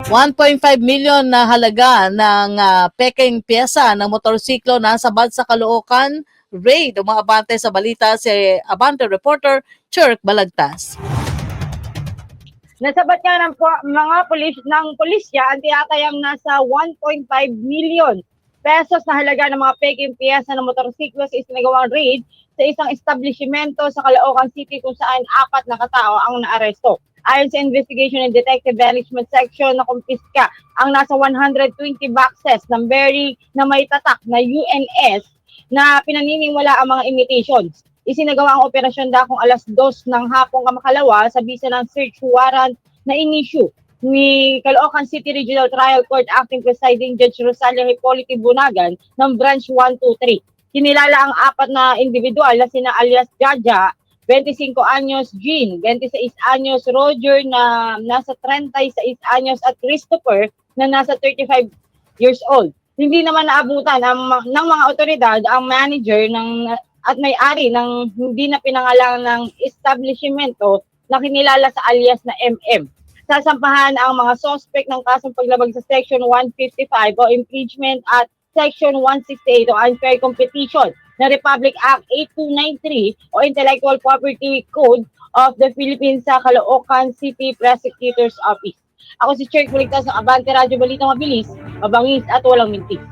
1.5 million na halaga ng peking pyesa ng motorsiklo nasa bad sa Caloocan. Raid, umaabante sa balita si Abante reporter Chirk Balagtas. Nasabat nga ng mga pulisya ang tiyatayang nasa 1.5 million pesos na halaga ng mga peking pyesa ng motorsiklo sa isinagawang raid sa isang establishmento sa Caloocan City kung saan 4 na katao ang naaresto. Ayon sa Investigation and Detective Management Section, na kumpiska ang nasa 120 boxes ng berry na may tatak na UNS na pinaniniwala ang mga imitations. Isinagawa ang operasyon dakong alas 2 ng hapong kamakalawa sa bisa ng search warrant na inisyu ni Caloocan City Regional Trial Court Acting Presiding Judge Rosalia Hipoliti Bunagan ng Branch 123. Kinilala ang 4 na individual na sina alias Jaja, 25 anyos, Jean, 26 anyos, Roger na nasa 36 anyos at Christopher na nasa 35 years old. Hindi naman naabutan ng mga otoridad ang manager at may-ari ng hindi na pinangalan ng establishmento na kinilala sa alias na MM. Sasampahan ang mga suspect ng kasong paglabag sa Section 155 o impeachment at Section 168 o unfair competition na Republic Act 8293 o Intellectual Property Code of the Philippines sa Caloocan City Prosecutor's Office. Ako si Chirk Balagtas ng Abante Radyo Balita Mabilis, mabangis at walang mintis.